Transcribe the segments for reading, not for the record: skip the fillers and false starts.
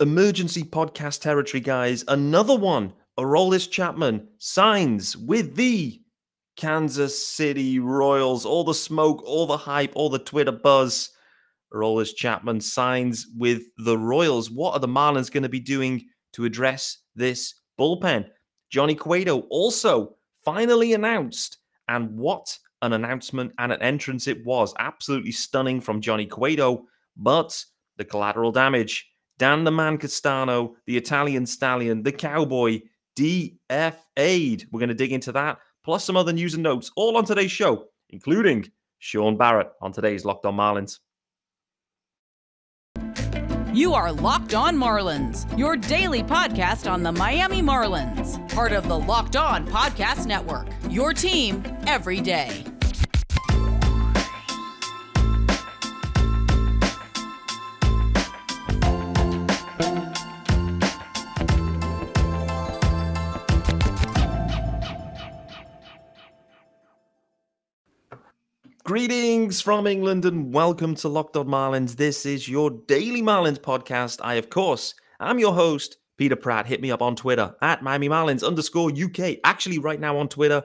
emergency podcast territory, guys. Another one. Aroldis Chapman signs with the Kansas City Royals. All the smoke, all the hype, all the Twitter buzz. Aroldis Chapman signs with the Royals. What are the Marlins going to be doing to address this bullpen? Johnny Cueto also finally announced. And what an announcement and an entrance it was. Absolutely stunning from Johnny Cueto. But the collateral damage. Dan the Man Castano, the Italian Stallion, the Cowboy, DFA'd. We're going to dig into that, plus some other news and notes, all on today's show, including Sean Barrett on today's Locked On Marlins. You are Locked On Marlins, your daily podcast on the Miami Marlins. Part of the Locked On Podcast Network, your team every day. Greetings from England and welcome to Locked On Marlins. This is your daily Marlins podcast. I, of course, am your host, Peter Pratt. Hit me up on Twitter at Miami Marlins_UK. Actually, right now on Twitter,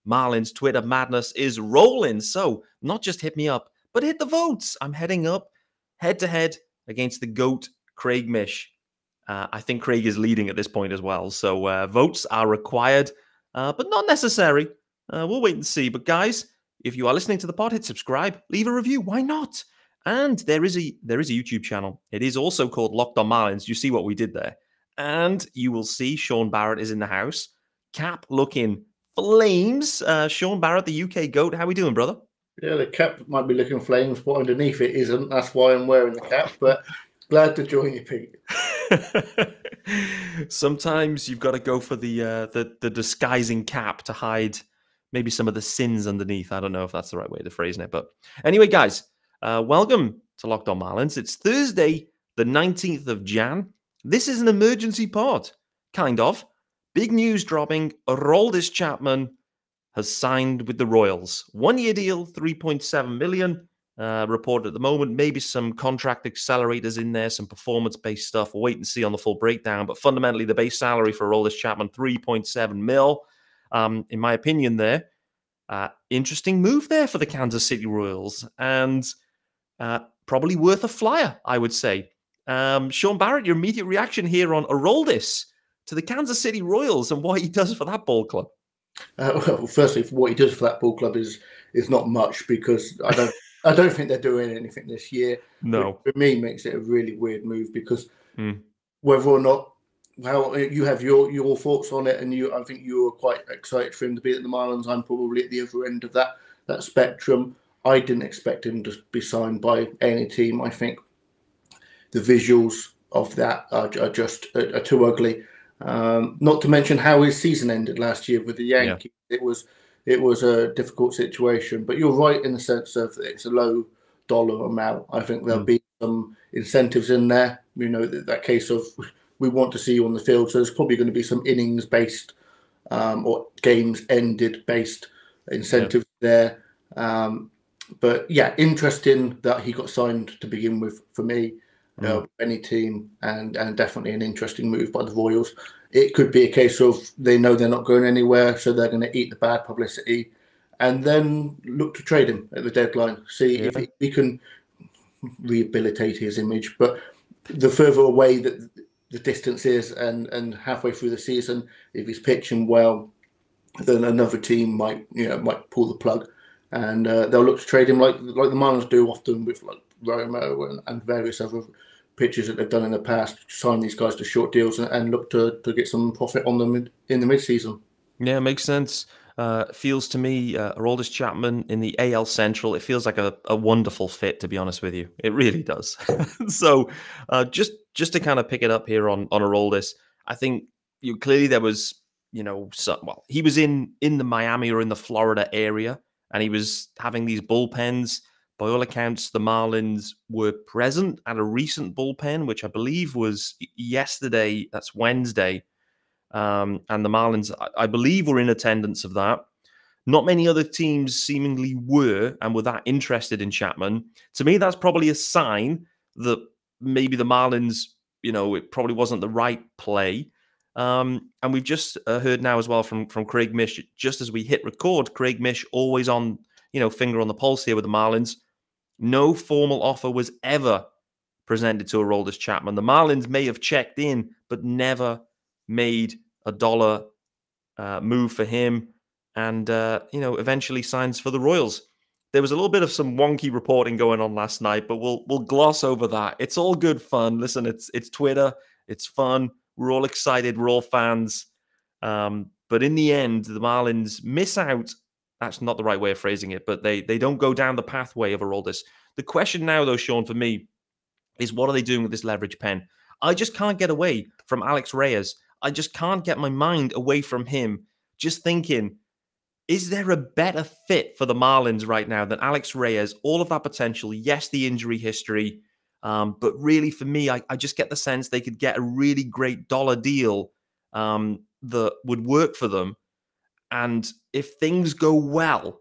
Marlins Twitter madness is rolling. So not just hit me up, but hit the votes. I'm heading up head-to-head against the GOAT, Craig Mish. I think Craig is leading at this point as well. So votes are required, but not necessary. We'll wait and see. But guys, if you are listening to the pod, hit subscribe, leave a review. Why not? And there is a YouTube channel. It is also called Locked On Marlins. You see what we did there. And you will see Sean Barrett is in the house. Cap looking flames. Sean Barrett, the UK GOAT. How we doing, brother? Yeah, the cap might be looking flames, but underneath it isn't. That's why I'm wearing the cap. But glad to join you, Pete. Sometimes you've got to go for the disguising cap to hide maybe some of the sins underneath. I don't know if that's the right way to phrase it. But anyway, guys, welcome to Locked On Marlins. It's Thursday, the 19th of Jan. This is an emergency pod, kind of. Big news dropping. Aroldis Chapman has signed with the Royals. 1-year deal, $3.7 million. Reported at the moment. Maybe some contract accelerators in there, some performance-based stuff. We'll wait and see on the full breakdown. But fundamentally, the base salary for Aroldis Chapman, $3.7 million. In my opinion there, interesting move there for the Kansas City Royals and probably worth a flyer, I would say. Sean Barrett, your immediate reaction here on Aroldis to the Kansas City Royals and what he does for that ball club? Well, firstly, what he does for that ball club is not much because I don't think they're doing anything this year. No. For me, makes it a really weird move because whether or not, well, you have your thoughts on it, and I think you were quite excited for him to be at the Marlins. I'm probably at the other end of that spectrum. I didn't expect him to be signed by any team. I think the visuals of that are too ugly. Not to mention how his season ended last year with the Yankees. Yeah. It was a difficult situation. But you're right in the sense of it's a low dollar amount. I think there'll be some incentives in there. You know, that case of we want to see you on the field. So there's probably going to be some innings-based or games-ended-based incentives there. But yeah, interesting that he got signed to begin with for me, any team, and definitely an interesting move by the Royals. It could be a case of they know they're not going anywhere, so they're going to eat the bad publicity and then look to trade him at the deadline, see if he can rehabilitate his image. But the further away that the distance is and halfway through the season, if he's pitching well, then another team might pull the plug and they'll look to trade him like the Marlins do often with like Romo and various other pitchers that they've done in the past, sign these guys to short deals and look to get some profit on them in the mid-season. Yeah, makes sense. Feels to me, Aroldis Chapman in the AL Central, it feels like a wonderful fit, to be honest with you. It really does. So just to kind of pick it up here on Aroldis, I think clearly there was, he was in the Miami or in the Florida area, and he was having these bullpens. By all accounts, the Marlins were present at a recent bullpen, which I believe was yesterday. That's Wednesday. And the Marlins, I believe, were in attendance of that. Not many other teams seemingly were and were that interested in Chapman. To me, that's probably a sign that maybe the Marlins it probably wasn't the right play. And we've just heard now as well from Craig Mish, just as we hit record, Craig Mish always on, finger on the pulse here with the Marlins. No formal offer was ever presented to Aroldis Chapman. The Marlins may have checked in, but never made a dollar move for him. And, eventually signs for the Royals. There was a little bit of some wonky reporting going on last night, but we'll gloss over that. It's all good fun. Listen, it's Twitter. It's fun. We're all excited. We're all fans. But in the end, the Marlins miss out. That's not the right way of phrasing it, but they don't go down the pathway of Aroldis. The question now, though, Sean, for me, is what are they doing with this leverage pen? I just can't get away from Alex Reyes. I just can't get my mind away from him. Just thinking, is there a better fit for the Marlins right now than Alex Reyes? All of that potential, yes, the injury history, but really for me, I just get the sense they could get a really great dollar deal that would work for them. And if things go well,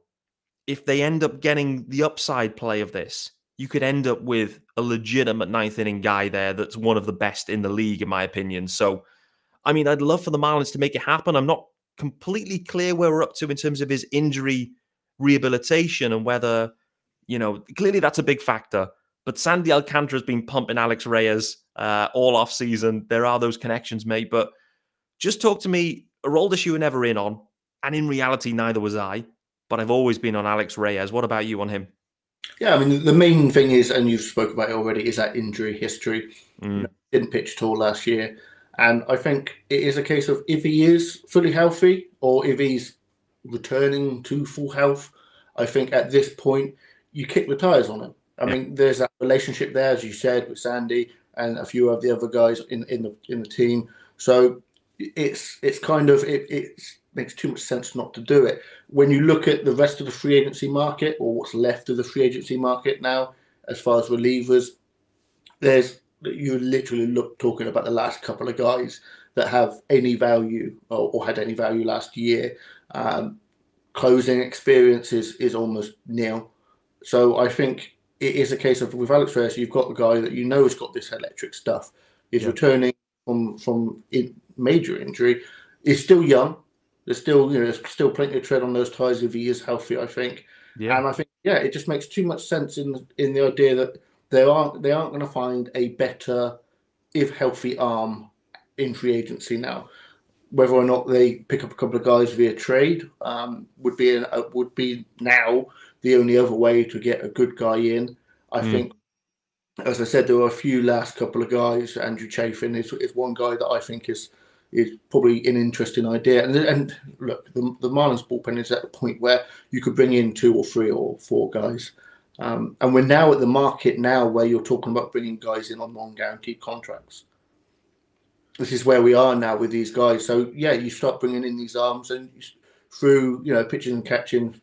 if they end up getting the upside play of this, you could end up with a legitimate ninth inning guy there that's one of the best in the league, in my opinion. So, I mean, I'd love for the Marlins to make it happen. I'm not completely clear where we're up to in terms of his injury rehabilitation and whether, clearly that's a big factor. But Sandy Alcantara's been pumping Alex Reyes all off season. There are those connections, mate. But just talk to me. Aroldis, you were never in on, and in reality, neither was I. But I've always been on Alex Reyes. What about you on him? Yeah, I mean, the main thing is, and you've spoken about it already, is that injury history. Didn't pitch at all last year. And I think it is a case of if he is fully healthy or if he's returning to full health, I think at this point, you kick the tires on him. I mean, there's that relationship there, as you said, with Sandy and a few of the other guys in the team. So it's kind of, it makes too much sense not to do it. When you look at the rest of the free agency market, or what's left of the free agency market now, as far as relievers, you literally talking about the last couple of guys that have any value or had any value last year. Closing experience is almost nil. So I think it is a case of, with Alex Reyes, you've got the guy that has got this electric stuff. He's returning from major injury. He's still young. There's still plenty of tread on those tires if he is healthy, I think. Yeah. And I think, it just makes too much sense in the idea that they aren't going to find a better, if healthy, arm in free agency now. Whether or not they pick up a couple of guys via trade would be now the only other way to get a good guy in. I think, as I said, there were a few last couple of guys. Andrew Chafin is one guy that I think is probably an interesting idea. And look, the Marlins bullpen is at the point where you could bring in 2 or 3 or 4 guys. And we're now at the market now where you're talking about bringing guys in on non-guaranteed contracts. This is where we are now with these guys. So, you start bringing in these arms and through, pitching and catching,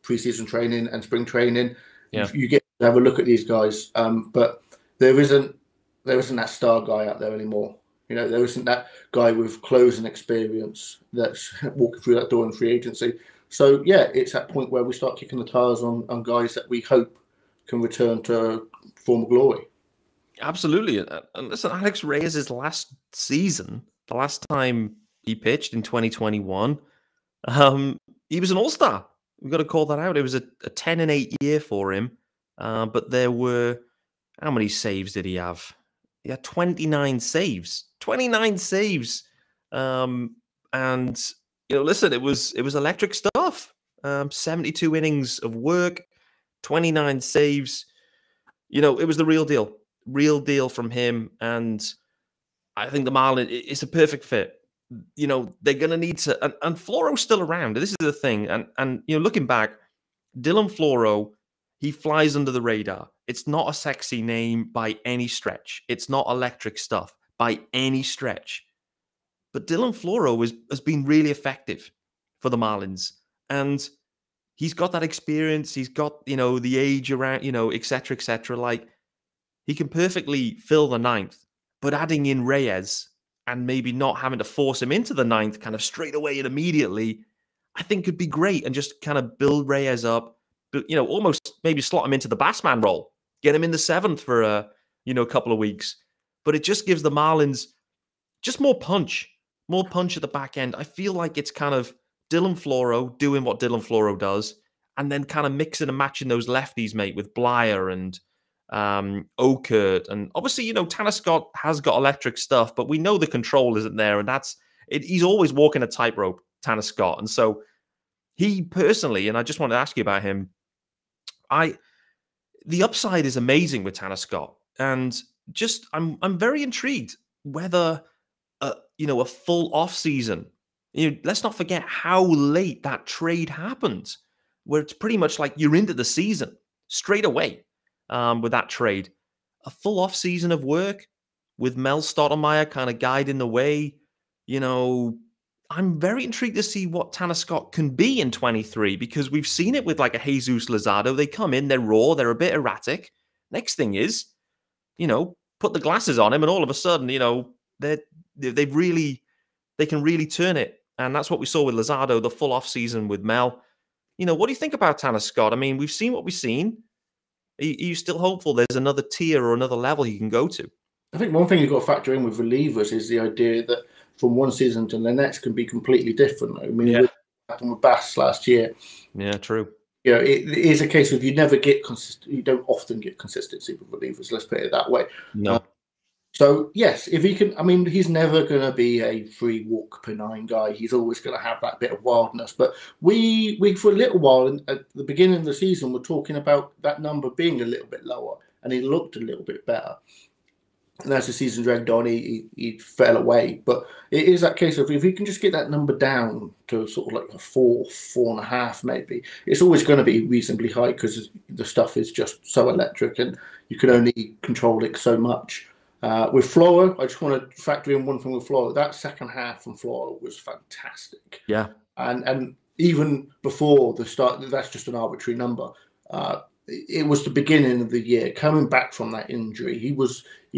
preseason training and spring training, you get to have a look at these guys. But there isn't that star guy out there anymore. There isn't that guy with closing experience that's walking through that door in free agency. So, it's that point where we start kicking the tires on guys that we hope can return to former glory. Absolutely. And listen, Alex Reyes' last season, the last time he pitched in 2021, he was an all-star. We've got to call that out. It was a 10-8 year for him. But there were, how many saves did he have? He had 29 saves. 29 saves. And, listen, it was electric stuff. 72 innings of work, 29 saves. It was the real deal. Real deal from him. And I think the Marlins, it's a perfect fit. They're going to need to, and Floro's still around. This is the thing. And looking back, Dylan Floro, he flies under the radar. It's not a sexy name by any stretch. It's not electric stuff by any stretch. But Dylan Floro has been really effective for the Marlins. And he's got that experience. He's got, the age around, et cetera, et cetera. Like, he can perfectly fill the ninth. But adding in Reyes and maybe not having to force him into the ninth kind of straight away and immediately, I think could be great. And just kind of build Reyes up, almost maybe slot him into the Bassman role. Get him in the 7th for, a couple of weeks. but it just gives the Marlins just more punch at the back end. I feel like it's kind of Dylan Floro doing what Dylan Floro does, and then kind of mixing and matching those lefties, mate, with Blyer and Okert. And obviously, Tanner Scott has got electric stuff, but we know the control isn't there, and that's it. He's always walking a tightrope, Tanner Scott. And so he personally, and I just want to ask you about him, the upside is amazing with Tanner Scott. And just I'm very intrigued whether a full off season. Let's not forget how late that trade happened, where it's pretty much like you're into the season straight away with that trade. A full off season of work with Mel Stottlemyre kind of guiding the way. I'm very intrigued to see what Tanner Scott can be in 23, because we've seen it with like a Jesus Luzardo. They come in, they're raw, they're a bit erratic. Next thing is, put the glasses on him, and all of a sudden, they can really turn it. And that's what we saw with Luzardo, the full off season with Mel. What do you think about Tanner Scott? I mean, we've seen what we've seen. Are you still hopeful there's another tier or another level he can go to? I think one thing you've got to factor in with relievers is the idea that from one season to the next can be completely different. I mean, what happened with Bass last year. Yeah, true. It is a case of you never get you don't often get consistency with relievers. Let's put it that way. No. So yes, if he can, I mean, he's never going to be a 3 walk per 9 guy. He's always going to have that bit of wildness. But we for a little while at the beginning of the season, we're talking about that number being a little bit lower, and he looked a little bit better. And as the season dragged on, he fell away. But it is that case of if he can just get that number down to sort of like a 4.5 maybe, it's always going to be reasonably high because the stuff is just so electric and you can only control it so much. With Floro, I just want to factor in one thing with Floro. That second half from Floro was fantastic. Yeah. And even before the start, that's just an arbitrary number. It was the beginning of the year. Coming back from that injury, he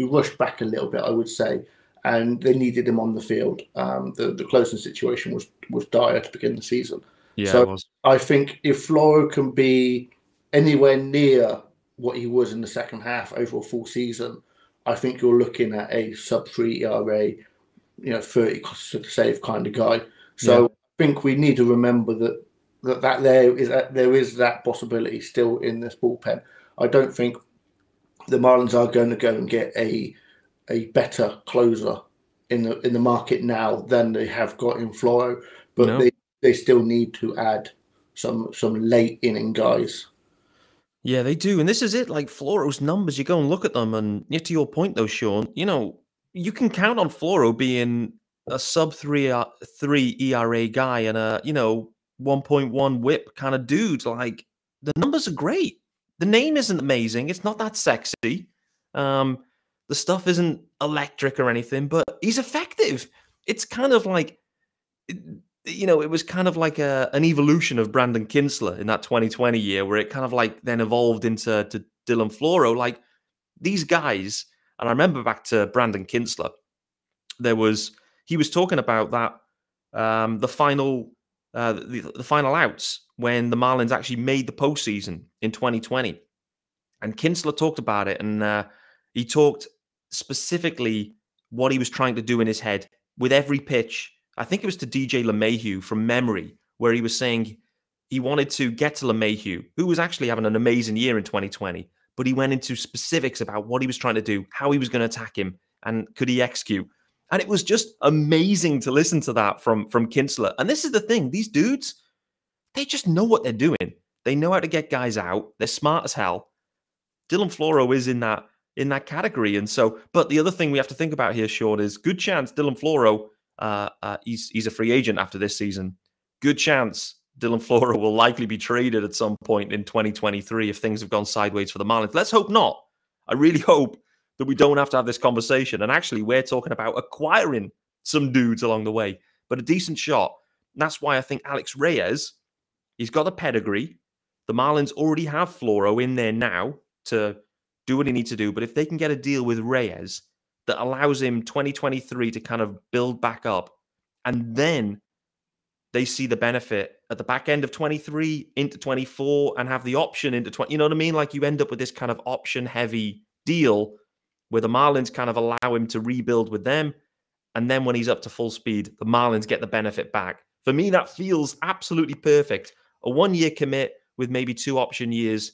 rushed back a little bit, I would say, and they needed him on the field. The closing situation was dire to begin the season. Yeah, so it was. I think if Floro can be anywhere near what he was in the second half over a full season, I think you're looking at a sub-3 ERA, 30 to save kind of guy. So I think we need to remember that there is that possibility still in this bullpen. I don't think the Marlins are going to go and get a better closer in the market now than they have got in Floro, but they still need to add some late inning guys. Yeah, they do. And this is it, like Floro's numbers, you go and look at them, and to your point though, Sean, you can count on Floro being a sub-3 ERA guy and a, 1.1 whip kind of dude. Like, the numbers are great. The name isn't amazing. It's not that sexy. The stuff isn't electric or anything, but he's effective. It's kind of like, it was kind of like an evolution of Brandon Kinsler in that 2020 year, where it kind of like then evolved into Dylan Floro. Like, these guys, and I remember back to Brandon Kinsler, he was talking about that the final outs when the Marlins actually made the postseason in 2020, and Kinsler talked about it, and he talked specifically what he was trying to do in his head with every pitch. I think it was to DJ LeMahieu from memory, where he was saying he wanted to get to LeMahieu, who was actually having an amazing year in 2020, but he went into specifics about what he was trying to do, how he was going to attack him, and could he execute. And it was just amazing to listen to that from Kinsler. And this is the thing, these dudes, they just know what they're doing. They know how to get guys out. They're smart as hell. Dylan Floro is in that category. And so, but the other thing we have to think about here, Sean, is good chance Dylan Floro, he's a free agent after this season. Good chance Dylan Floro will likely be traded at some point in 2023 if things have gone sideways for the Marlins. Let's hope not. I really hope that we don't have to have this conversation. And actually, we're talking about acquiring some dudes along the way, but a decent shot. And that's why I think Alex Reyes, he's got the pedigree. The Marlins already have Floro in there now to do what he needs to do. But if they can get a deal with Reyes that allows him 2023 to kind of build back up, and then they see the benefit at the back end of 23 into 24 and have the option into 20, you know what I mean? Like, you end up with this kind of option heavy deal where the Marlins kind of allow him to rebuild with them. And then when he's up to full speed, the Marlins get the benefit back. For me, that feels absolutely perfect. A 1-year commit with maybe 2 option years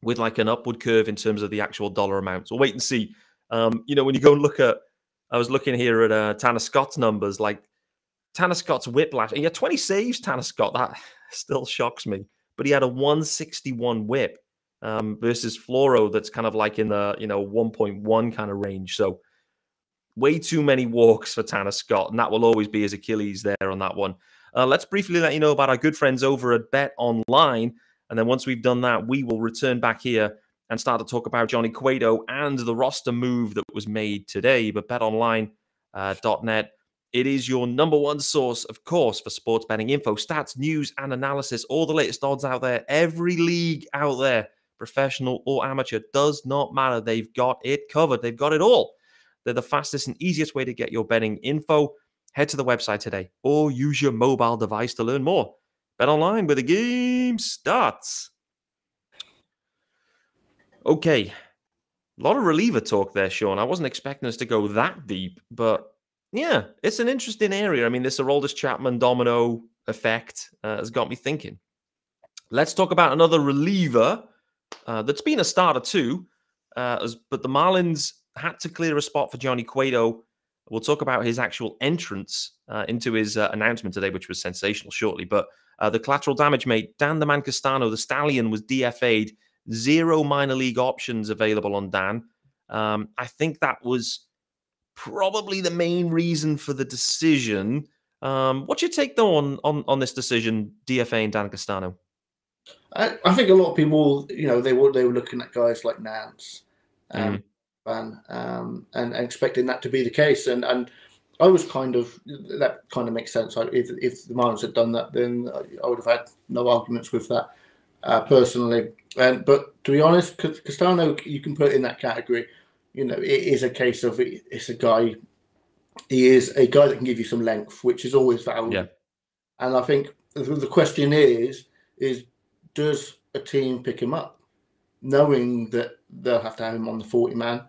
with like an upward curve in terms of the actual dollar amount. So wait and see. When you go and look at, I was looking here at Tanner Scott's numbers, like Tanner Scott's whiplash. And he had 20 saves, Tanner Scott. That still shocks me. But he had a 161 whip versus Floro that's kind of like in the 1.1 kind of range. So way too many walks for Tanner Scott, and that will always be his Achilles there on that one. Let's briefly let you know about our good friends over at Bet Online, and then once we've done that, we will return back here and start to talk about Johnny Cueto and the roster move that was made today. But betonline.net, it is your number one source, of course, for sports betting info, stats, news, and analysis. All the latest odds out there, every league out there, professional or amateur, does not matter. They've got it covered. They've got it all. They're the fastest and easiest way to get your betting info. Head to the website today or use your mobile device to learn more. Bet online where the game starts. Okay. A lot of reliever talk there, Sean. I wasn't expecting us to go that deep, but yeah, it's an interesting area. I mean, this Aroldis Chapman domino effect has got me thinking. Let's talk about another reliever that's been a starter too, but the Marlins had to clear a spot for Johnny Cueto. We'll talk about his actual entrance into his announcement today, which was sensational shortly. But the collateral damage mate, Dan the Man Castano, the Stallion, was DFA'd. 0 minor league options available on Dan. I think that was probably the main reason for the decision. What's your take, though, on this decision, DFAing Dan Castano? I think a lot of people, they were looking at guys like Nance. And expecting that to be the case, and I was that kind of makes sense. If the Marlins had done that, then I would have had no arguments with that personally. But to be honest, Castano, you can put in that category. It is a case of it's a guy. He is a guy that can give you some length, which is always valuable. Yeah. And I think the question is does a team pick him up, knowing that they'll have to have him on the 40-man?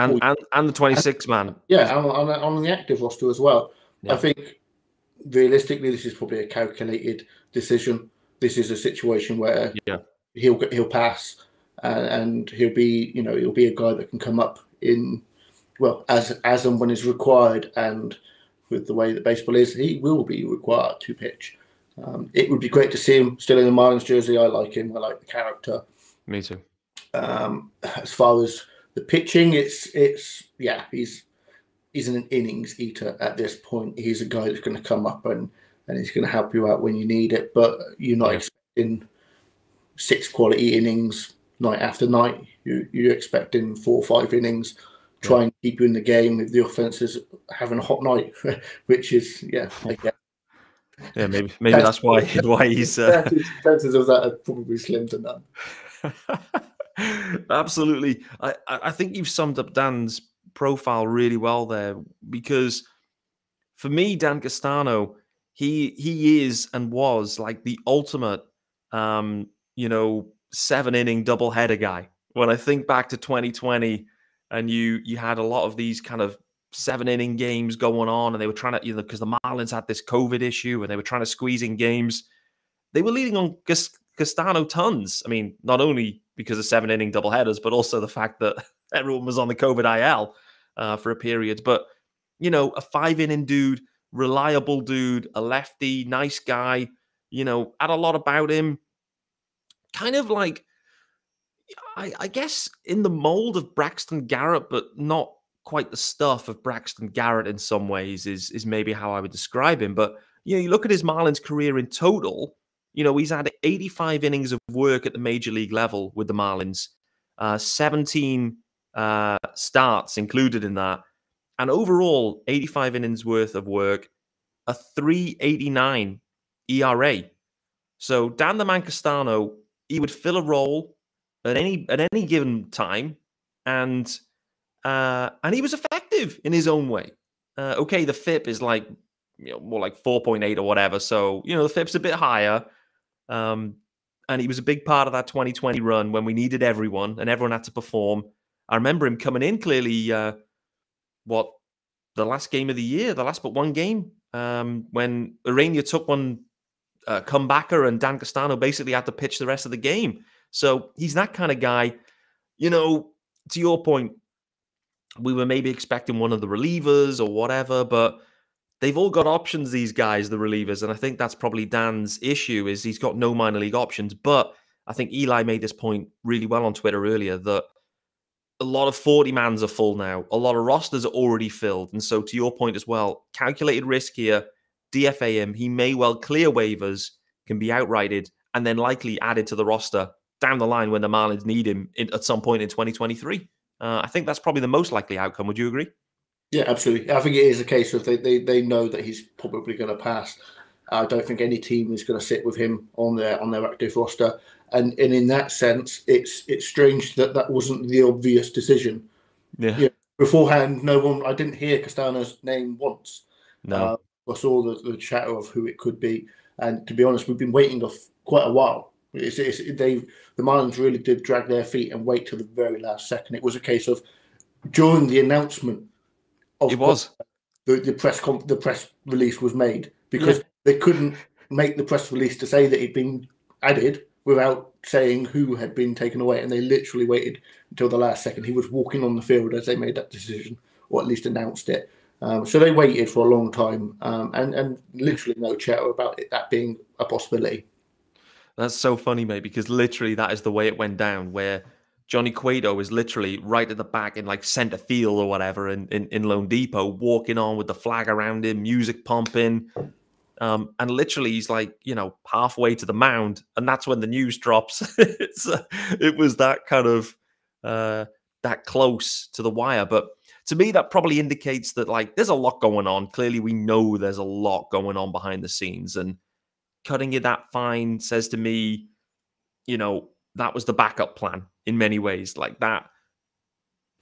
And the 26-man. Yeah, on the active roster as well. Yeah. I think, realistically, this is probably a calculated decision. This is a situation where he'll pass, and he'll be a guy that can come up in, as and when is required. And with the way that baseball is, he will be required to pitch. It would be great to see him still in the Marlins jersey. I like him. I like the character. Me too. As far as the pitching, he's an innings eater at this point. He's a guy that's going to come up and he's going to help you out when you need it. But you're not expecting 6 quality innings night after night. You're expecting 4 or 5 innings. Try and keep you in the game if the offense is having a hot night, which is maybe that's why he's chances of that are probably slim to none. Absolutely. I think you've summed up Dan's profile really well there, because for me, Dan Castano, he is and was like the ultimate 7-inning doubleheader guy. When I think back to 2020 and you had a lot of these kind of 7-inning games going on, and they were trying to, because the Marlins had this COVID issue and they were trying to squeeze in games, they were leading on Castano tons. I mean, not only because of 7-inning doubleheaders, but also the fact that everyone was on the COVID IL for a period. But, a 5-inning dude, reliable dude, a lefty, nice guy, had a lot about him. Kind of like, I guess, in the mold of Braxton Garrett, but not quite the stuff of Braxton Garrett in some ways is maybe how I would describe him. But, you look at his Marlins career in total, he's had 85 innings of work at the major league level with the Marlins, 17 starts included in that, and overall 85 innings worth of work, a 3.89 ERA. So Dan the Man Castano, he would fill a role at any given time, and he was effective in his own way. Okay, the FIP is like more like 4.8 or whatever, so the FIP's a bit higher. And he was a big part of that 2020 run when we needed everyone and everyone had to perform. I remember him coming in clearly, the last game of the year, the last but one game, when Urania took one comebacker and Dan Castano basically had to pitch the rest of the game. So he's that kind of guy. You know, to your point, we were maybe expecting one of the relievers or whatever, but they've all got options, these guys, the relievers. And I think that's probably Dan's issue, is he's got no minor league options. But I think Eli made this point really well on Twitter earlier, that a lot of 40-mans are full now. A lot of rosters are already filled. And so to your point as well, calculated risk here, DFA him. He may well clear waivers, can be outrighted, and then likely added to the roster down the line when the Marlins need him at some point in 2023. I think that's probably the most likely outcome. Would you agree? Yeah, absolutely. I think it is a case of they know that he's probably going to pass. I don't think any team is going to sit with him on their active roster. And in that sense, it's strange that wasn't the obvious decision. Yeah. Beforehand, I didn't hear Castano's name once. No. I saw the chatter of who it could be. And to be honest, we've been waiting for quite a while. The Marlins really did drag their feet and wait till the very last second. It was a case of during the announcement of the press release was made, because they couldn't make the press release to say that it'd been added without saying who had been taken away, and they literally waited until the last second. He was walking on the field as they made that decision, or at least announced it. So they waited for a long time, and literally no chatter about that being a possibility. That's so funny, mate, because literally that is the way it went down, where Johnny Cueto is literally right at the back in like center field or whatever in Lone Depot, walking on with the flag around him, music pumping. And literally he's like, halfway to the mound, and that's when the news drops. It was that kind of that close to the wire. But to me, that probably indicates that like there's a lot going on. Clearly, we know there's a lot going on behind the scenes, and cutting it that fine says to me, that was the backup plan in many ways. Like that,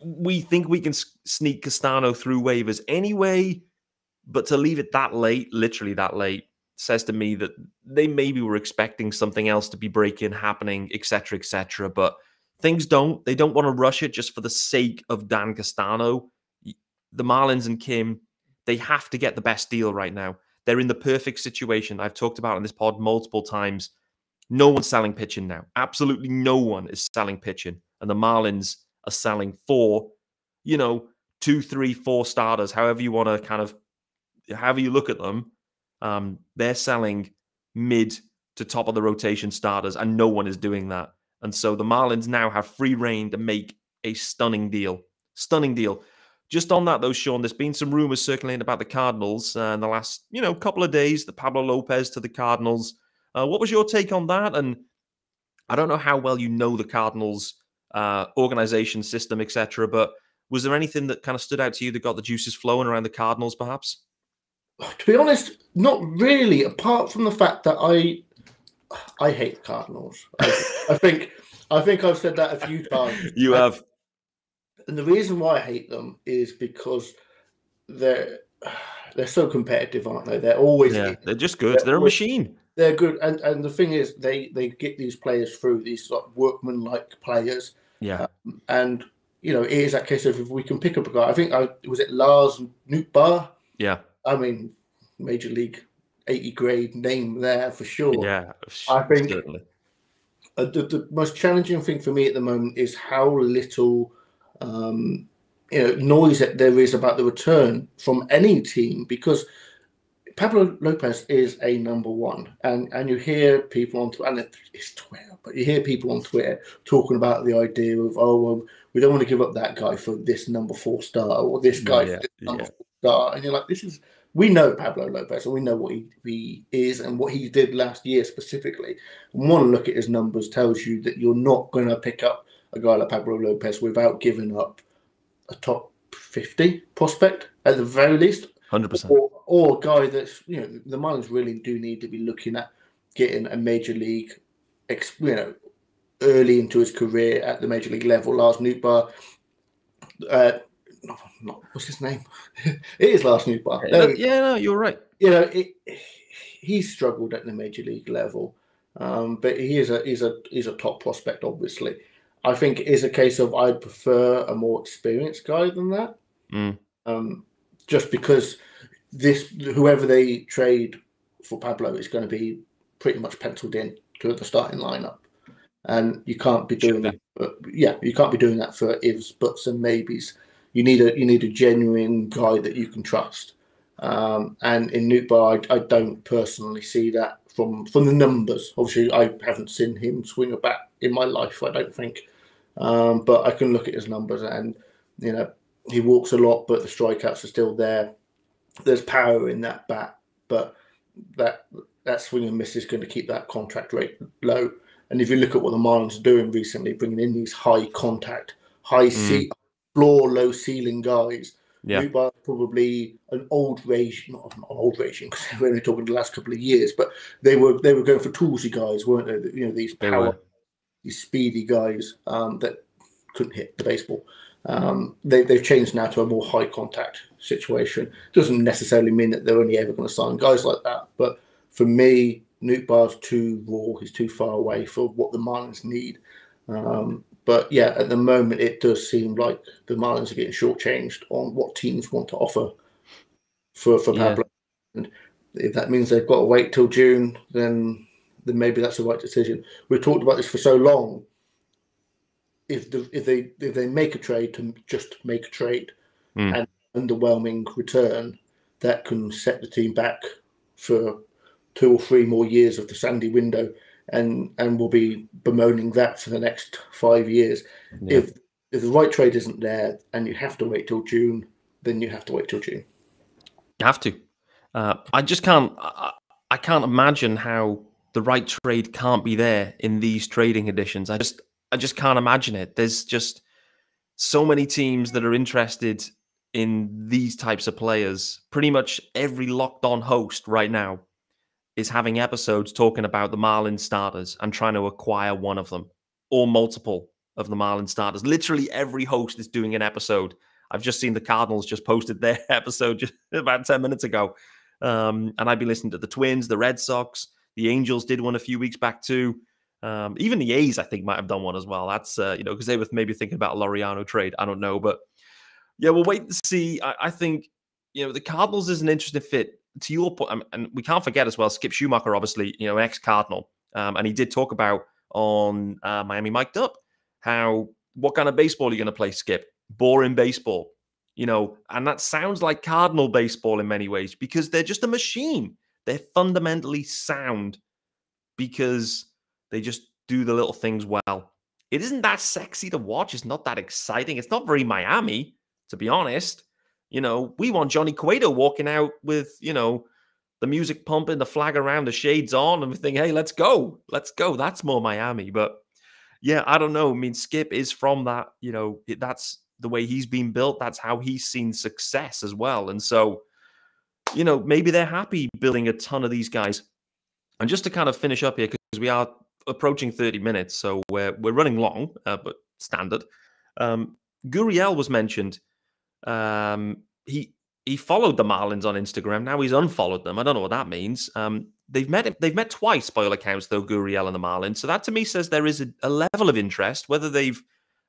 we think we can sneak Castano through waivers anyway, but to leave it that late, literally that late, says to me that they maybe were expecting something else to be breaking, happening, etc., etc. But things don't. They don't want to rush it just for the sake of Dan Castano. The Marlins and Kim, they have to get the best deal right now. They're in the perfect situation. I've talked about in this pod multiple times. No one's selling pitching now. Absolutely no one is selling pitching. And the Marlins are selling for, 2, 3, 4 starters, however you want to however you look at them. They're selling mid to top of the rotation starters, and no one is doing that. And so the Marlins now have free reign to make a stunning deal. Stunning deal. Just on that, though, Sean, there's been some rumors circulating about the Cardinals in the last, couple of days, the Pablo Lopez to the Cardinals. What was your take on that? And I don't know how well you know the Cardinals organization system, etc., but was there anything that kind of stood out to you that got the juices flowing around the Cardinals, perhaps? To be honest, not really, apart from the fact that I hate the Cardinals. I think I've said that a few times. You have. And the reason why I hate them is because they're so competitive, aren't they? They're always they're just good. They're a machine. They're good, and the thing is, they get these players through, these like workman-like players. Yeah, and it is that case of if we can pick up a guy. I think was it Lars Nootbaar? Yeah, I mean, Major League 80 grade name there for sure. Yeah, I think certainly. The most challenging thing for me at the moment is how little noise that there is about the return from any team, because Pablo Lopez is a number one, and you hear people on Twitter, and it's Twitter, but you hear people on Twitter talking about the idea of, we don't want to give up that guy for this number 4 star, or this guy for this number 4 star, and you're like, we know Pablo Lopez, and we know what he is and what he did last year specifically. And one look at his numbers tells you that you're not going to pick up a guy like Pablo Lopez without giving up a top 50 prospect at the very least. 100%. Or a guy that's, the Marlins really do need to be looking at getting a major league, early into his career at the major league level. Lars Nootbaar, what's his name? It is Lars Nootbaar. No, you're right. He's struggled at the major league level, but he's a top prospect, obviously. I think it is a case of I'd prefer a more experienced guy than that. Just because whoever they trade for Pablo is going to be pretty much penciled in to the starting lineup, and you can't be doing that. But you can't be doing that for ifs, buts, and maybes. You need a genuine guy that you can trust. And in Nootbaar, I don't personally see that from the numbers. Obviously, I haven't seen him swing a bat in my life, I don't think. But I can look at his numbers, and he walks a lot, but the strikeouts are still there. There's power in that bat, but that swing and miss is going to keep that contact rate low. And if you look at what the Marlins are doing recently, bringing in these high contact, floor, low ceiling guys. Nootbaar probably an old regime, not an old regime because we're only talking the last couple of years, but they were going for toolsy guys, weren't they? These power, these speedy guys that couldn't hit the baseball. They've changed now to a more high contact situation. Doesn't necessarily mean that they're only ever going to sign guys like that, but for me, Nootbaar's too raw. He's too far away for what the Marlins need. But yeah, at the moment, it does seem like the Marlins are getting shortchanged on what teams want to offer for Pablo. And if that means they've got to wait till June, then maybe that's the right decision. We've talked about this for so long. If they make a trade to just make a trade and underwhelming return, that can set the team back for 2 or 3 more years of the Sandy window. And we'll be bemoaning that for the next 5 years. If the right trade isn't there and you have to wait till June, then you have to wait till June. You have to. I just can't. I can't imagine how the right trade can't be there in these trading conditions. I just can't imagine it. There's just so many teams that are interested in these types of players. Pretty much every Locked On host right now is having episodes talking about the Marlins starters and trying to acquire one of them or multiple of the Marlins starters. Literally every host is doing an episode. I've just seen the Cardinals just posted their episode just about 10 minutes ago. And I've been listening to the Twins, the Red Sox, the Angels did one a few weeks back too. Even the A's, I think, might have done one as well. That's, because they were maybe thinking about a Laureano trade. I don't know. But yeah, we'll wait and see. I think, the Cardinals is an interesting fit. To your point, and we can't forget as well, Skip Schumacher, obviously, an ex-Cardinal. And he did talk about on Miami Mic'd Up what kind of baseball are you going to play, Skip? Boring baseball, and that sounds like Cardinal baseball in many ways because they're just a machine. They're fundamentally sound because they just do the little things well. It isn't that sexy to watch. It's not that exciting. It's not very Miami, to be honest. We want Johnny Cueto walking out with, the music pumping, the flag around, the shades on, and we think, hey, let's go. Let's go. That's more Miami. But yeah, I don't know. I mean, Skip is from that, that's the way he's been built. That's how he's seen success as well. And so, maybe they're happy building a ton of these guys. And just to kind of finish up here, because we are approaching 30 minutes, so we're running long, but standard. Gurriel was mentioned. He followed the Marlins on Instagram. Now he's unfollowed them. I don't know what that means. They've met twice by all accounts, though, Gurriel and the Marlins. So that to me says there is a level of interest. Whether they've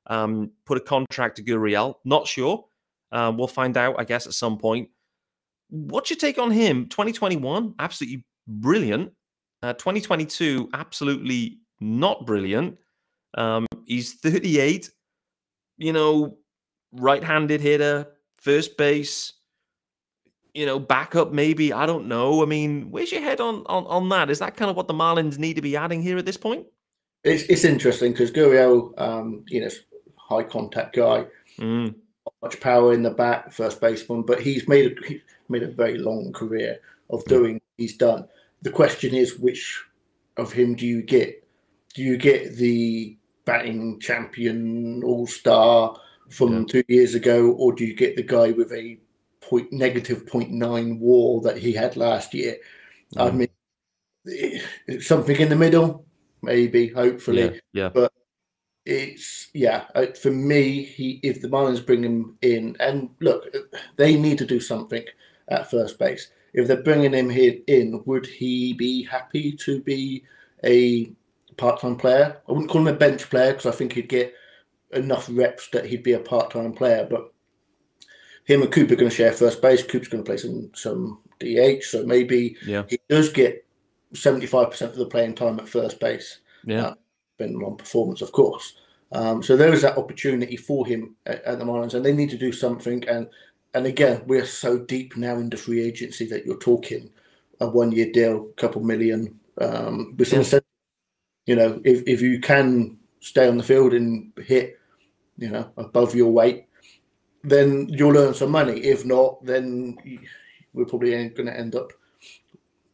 put a contract to Gurriel, not sure. We'll find out, I guess, at some point. What's your take on him? 2021, absolutely brilliant. 2022, absolutely not brilliant. He's 38. Right-handed hitter, first base, backup maybe. I don't know. I mean, where's your head on that? Is that kind of what the Marlins need to be adding here at this point? It's interesting because Gurriel, high contact guy, not much power in the bat, first baseman, but he's made a very long career of doing what he's done. The question is, which of him do you get? Do you get the batting champion all-star from 2 years ago, or do you get the guy with a negative 0.9 WAR that he had last year? I mean, something in the middle, maybe, hopefully. Yeah. But it's for me, if the Marlins bring him in, and look, they need to do something at first base. If they're bringing him here in, would he be happy to be a part-time player? I wouldn't call him a bench player because I think he'd get enough reps that he'd be a part-time player. But him and Coop are going to share first base. Coop's going to play some DH, so maybe he does get 75% of the playing time at first base. Depending on performance, of course. So there is that opportunity for him at the Marlins, and they need to do something. And again, we're so deep now into free agency that you're talking a 1-year deal, a couple million. With some incentive. If you can stay on the field and hit, above your weight, then you'll earn some money. If not, then we're probably going to end up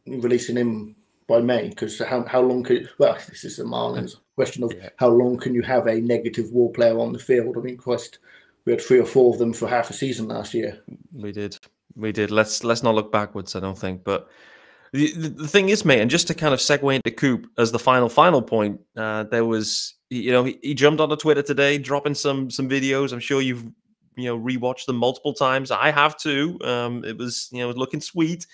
releasing him by May, because how long could this is the Marlins question of how long can you have a negative WAR player on the field? I mean, Christ, we had 3 or 4 of them for half a season last year. We did. Let's not look backwards, I don't think. But the thing is, mate, and just to kind of segue into Coop as the final point, there was, he jumped onto Twitter today, dropping some videos. I'm sure you've rewatched them multiple times. I have too. It was looking sweet.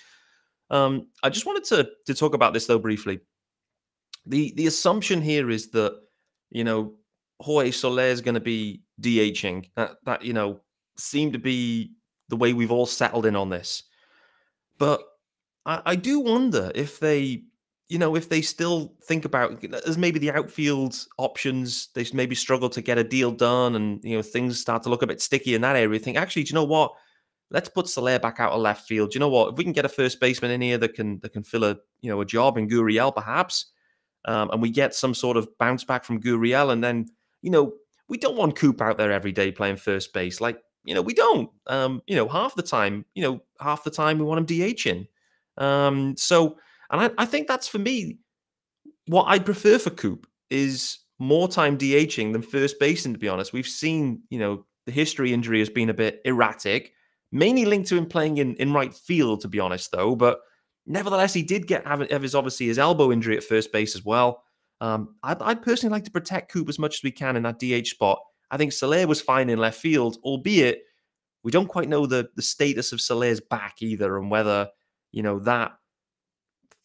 I just wanted to talk about this though briefly. The assumption here is that Jorge Soler is going to be DHing. That seemed to be the way we've all settled in on this. But I do wonder if they still think about as maybe the outfield options. They maybe struggle to get a deal done, and things start to look a bit sticky in that area. Think, actually, do you know what? Let's put Soler back out of left field. Do you know what? If we can get a first baseman in here that can fill a job in Gurriel, perhaps, and we get some sort of bounce back from Gurriel, and then we don't want Coop out there every day playing first base. Like we don't. Half the time we want him DHing. And I think that's, for me, what I'd prefer for Coop is more time DHing than first basing, to be honest. We've seen, the history injury has been a bit erratic, mainly linked to him playing in right field, to be honest, though. But nevertheless, he did have his elbow injury at first base as well. I'd personally like to protect Coop as much as we can in that DH spot. I think Soler was fine in left field, albeit we don't quite know the status of Soler's back either, and whether, that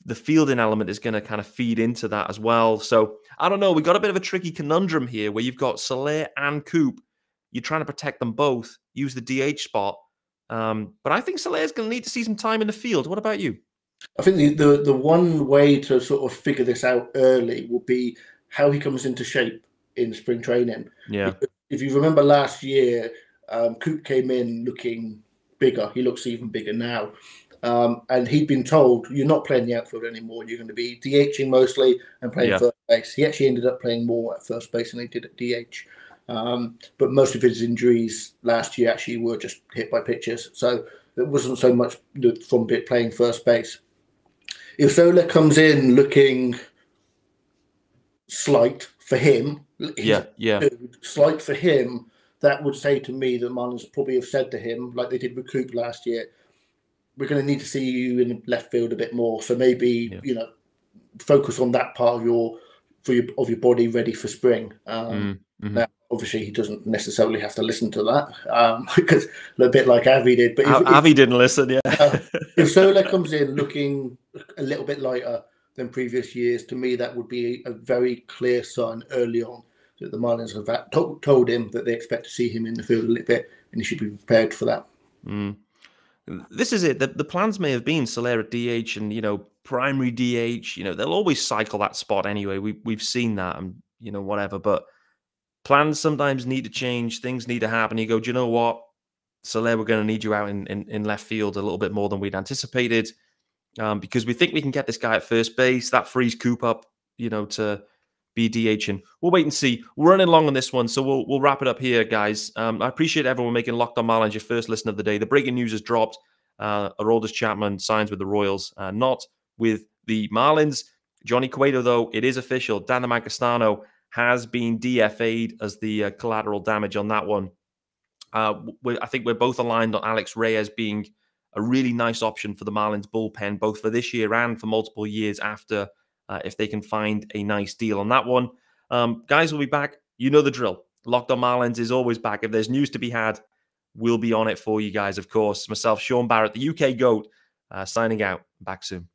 the fielding element is going to kind of feed into that as well. So I don't know. We got a bit of a tricky conundrum here where you've got Soler and Coop. You're trying to protect them both, use the DH spot. But I think Soler is going to need to see some time in the field. What about you? I think the one way to sort of figure this out early will be how he comes into shape in spring training. Yeah. Because if you remember last year, Coop came in looking bigger. He looks even bigger now. And he'd been told, you're not playing the outfield anymore. You're going to be DHing mostly and playing first base. He actually ended up playing more at first base than he did at DH. But most of his injuries last year actually were just hit by pitches. So it wasn't so much from playing first base. If Soler comes in looking slight for him, slight for him, that would say to me that Marlins probably have said to him, like they did with Coop last year, we're going to need to see you in left field a bit more. So maybe focus on that part of your body ready for spring. Now, obviously, he doesn't necessarily have to listen to that because a bit like Avi did. But Avi didn't listen. Yeah. If Soler comes in looking a little bit lighter than previous years, to me that would be a very clear sign early on that the Marlins have told him that they expect to see him in the field a little bit, and he should be prepared for that. This is it. The plans may have been Soler at DH and, primary DH. They'll always cycle that spot anyway. We've seen that and, whatever. But plans sometimes need to change. Things need to happen. You go, do you know what? Soler, we're going to need you out in left field a little bit more than we'd anticipated because we think we can get this guy at first base. That frees Coop up, to be DHing. We'll wait and see. We're running long on this one, so we'll wrap it up here, guys. I appreciate everyone making Locked On Marlins your first listen of the day. The breaking news has dropped. Aroldis Chapman signs with the Royals, not with the Marlins. Johnny Cueto, though, it is official. Dan the Man Castano has been DFA'd as the collateral damage on that one. I think we're both aligned on Alex Reyes being a really nice option for the Marlins bullpen, both for this year and for multiple years after, if they can find a nice deal on that one. Guys, we'll be back. You know the drill. Locked On Marlins is always back. If there's news to be had, we'll be on it for you guys, of course. Myself, Sean Barrett, the UK GOAT, signing out. Back soon.